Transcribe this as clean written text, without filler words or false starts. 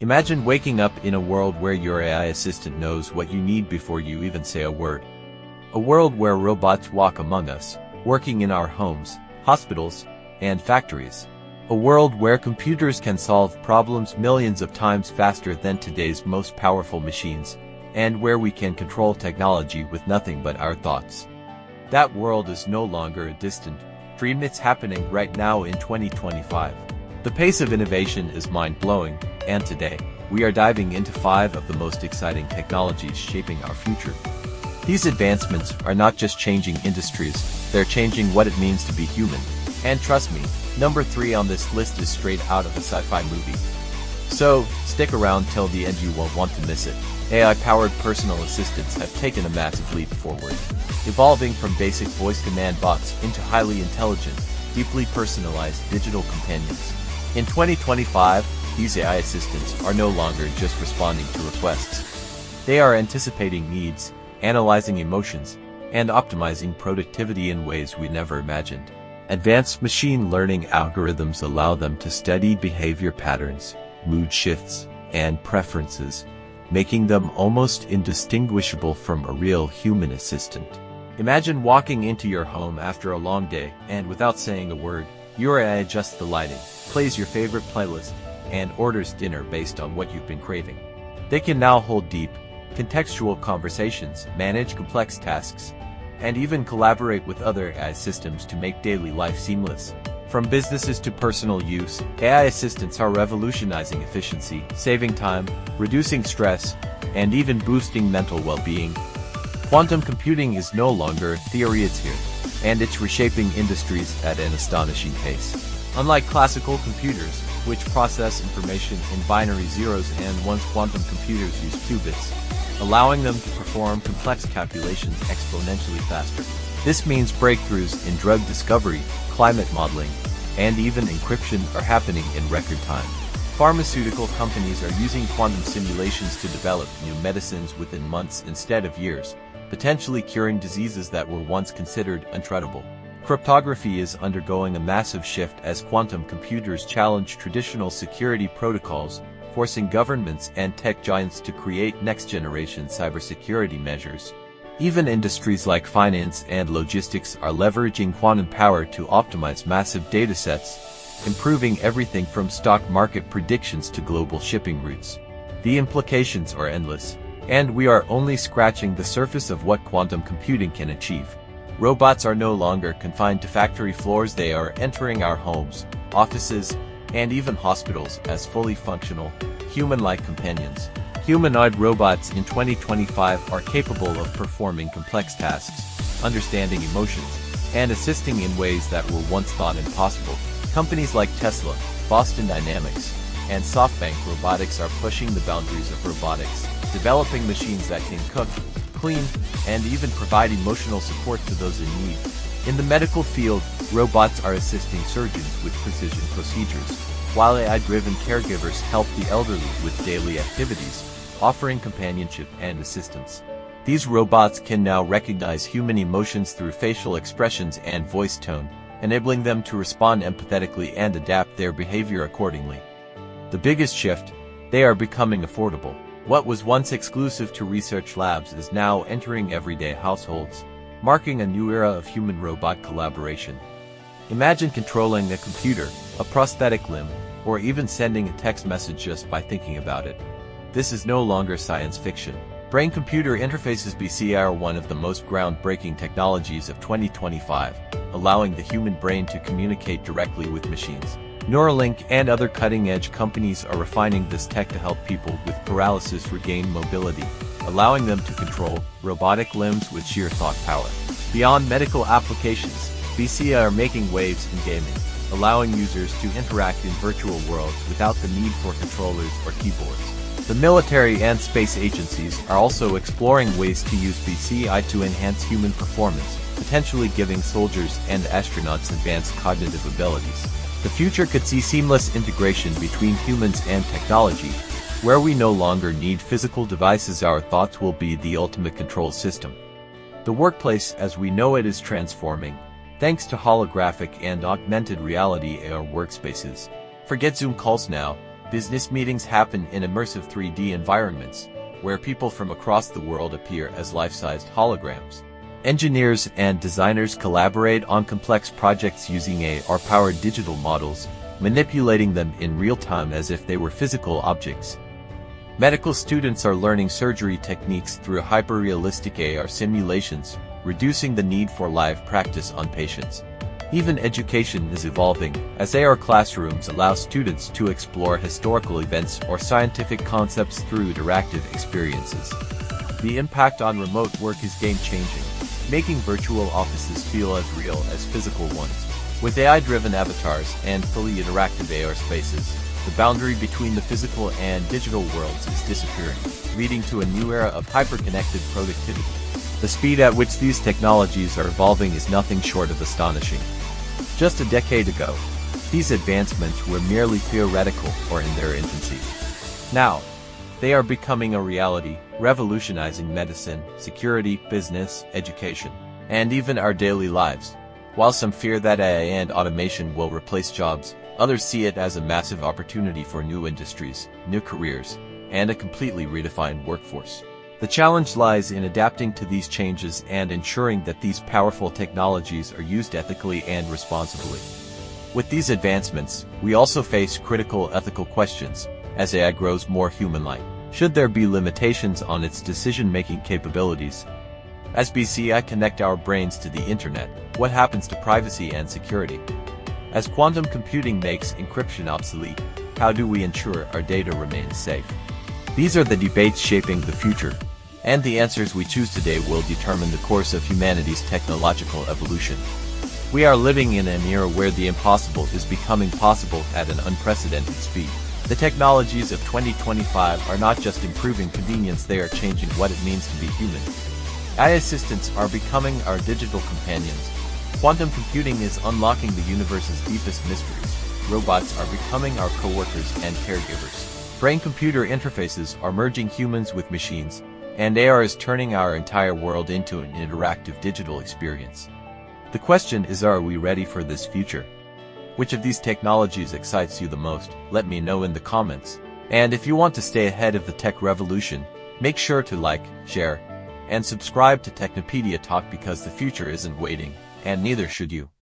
Imagine waking up in a world where your AI assistant knows what you need before you even say a word. A world where robots walk among us, working in our homes, hospitals, and factories. A world where computers can solve problems millions of times faster than today's most powerful machines, and where we can control technology with nothing but our thoughts. That world is no longer a distant dream, it's happening right now in 2025. The pace of innovation is mind-blowing, and today, we are diving into 5 of the most exciting technologies shaping our future. These advancements are not just changing industries, they're changing what it means to be human. And trust me, number 3 on this list is straight out of a sci-fi movie. So, stick around till the end, you won't want to miss it. AI-powered personal assistants have taken a massive leap forward, evolving from basic voice command bots into highly intelligent, deeply personalized digital companions. In 2025, these AI assistants are no longer just responding to requests. They are anticipating needs, analyzing emotions, and optimizing productivity in ways we never imagined. Advanced machine learning algorithms allow them to study behavior patterns, mood shifts, and preferences, making them almost indistinguishable from a real human assistant. Imagine walking into your home after a long day, and without saying a word, your AI adjusts the lighting, plays your favorite playlist, and orders dinner based on what you've been craving. They can now hold deep, contextual conversations, manage complex tasks, and even collaborate with other AI systems to make daily life seamless. From businesses to personal use, AI assistants are revolutionizing efficiency, saving time, reducing stress, and even boosting mental well-being. Quantum computing is no longer a theory, it's here, and it's reshaping industries at an astonishing pace. Unlike classical computers, which process information in binary zeros and ones, quantum computers use qubits, allowing them to perform complex calculations exponentially faster. This means breakthroughs in drug discovery, climate modeling, and even encryption are happening in record time. Pharmaceutical companies are using quantum simulations to develop new medicines within months instead of years, potentially curing diseases that were once considered untreatable. Cryptography is undergoing a massive shift as quantum computers challenge traditional security protocols, forcing governments and tech giants to create next-generation cybersecurity measures. Even industries like finance and logistics are leveraging quantum power to optimize massive datasets, improving everything from stock market predictions to global shipping routes. The implications are endless, and we are only scratching the surface of what quantum computing can achieve. Robots are no longer confined to factory floors, they are entering our homes, offices, and even hospitals as fully functional, human-like companions. Humanoid robots in 2025 are capable of performing complex tasks, understanding emotions, and assisting in ways that were once thought impossible. Companies like Tesla, Boston Dynamics, and SoftBank Robotics are pushing the boundaries of robotics, developing machines that can cook, clean, and even provide emotional support to those in need. In the medical field, robots are assisting surgeons with precision procedures, while AI-driven caregivers help the elderly with daily activities, offering companionship and assistance. These robots can now recognize human emotions through facial expressions and voice tone, enabling them to respond empathetically and adapt their behavior accordingly. The biggest shift, they are becoming affordable. What was once exclusive to research labs is now entering everyday households, marking a new era of human-robot collaboration. Imagine controlling a computer, a prosthetic limb, or even sending a text message just by thinking about it. This is no longer science fiction. Brain-computer interfaces (BCI) are one of the most groundbreaking technologies of 2025, allowing the human brain to communicate directly with machines. Neuralink and other cutting-edge companies are refining this tech to help people with paralysis regain mobility, allowing them to control robotic limbs with sheer thought power. Beyond medical applications, BCI are making waves in gaming, allowing users to interact in virtual worlds without the need for controllers or keyboards. The military and space agencies are also exploring ways to use BCI to enhance human performance, potentially giving soldiers and astronauts advanced cognitive abilities. The future could see seamless integration between humans and technology, where we no longer need physical devices. Our thoughts will be the ultimate control system. The workplace as we know it is transforming, thanks to holographic and augmented reality AR workspaces. Forget Zoom calls now. Business meetings happen in immersive 3D environments, where people from across the world appear as life-sized holograms. Engineers and designers collaborate on complex projects using AR-powered digital models, manipulating them in real time as if they were physical objects. Medical students are learning surgery techniques through hyper-realistic AR simulations, reducing the need for live practice on patients. Even education is evolving, as AR classrooms allow students to explore historical events or scientific concepts through interactive experiences. The impact on remote work is game-changing, making virtual offices feel as real as physical ones. With AI-driven avatars and fully interactive AR spaces, the boundary between the physical and digital worlds is disappearing, leading to a new era of hyper-connected productivity. The speed at which these technologies are evolving is nothing short of astonishing. Just a decade ago, these advancements were merely theoretical or in their infancy. Now, they are becoming a reality, revolutionizing medicine, security, business, education, and even our daily lives. While some fear that AI and automation will replace jobs, others see it as a massive opportunity for new industries, new careers, and a completely redefined workforce. The challenge lies in adapting to these changes and ensuring that these powerful technologies are used ethically and responsibly. With these advancements, we also face critical ethical questions. As AI grows more human-like, should there be limitations on its decision-making capabilities? As BCI connect our brains to the internet, what happens to privacy and security? As quantum computing makes encryption obsolete, how do we ensure our data remains safe? These are the debates shaping the future, and the answers we choose today will determine the course of humanity's technological evolution. We are living in an era where the impossible is becoming possible at an unprecedented speed. The technologies of 2025 are not just improving convenience, they are changing what it means to be human. AI assistants are becoming our digital companions. Quantum computing is unlocking the universe's deepest mysteries. Robots are becoming our coworkers and caregivers. Brain-computer interfaces are merging humans with machines, and AR is turning our entire world into an interactive digital experience. The question is, are we ready for this future? Which of these technologies excites you the most? Let me know in the comments. And if you want to stay ahead of the tech revolution, make sure to like, share, and subscribe to Technopedia Talk, because the future isn't waiting, and neither should you.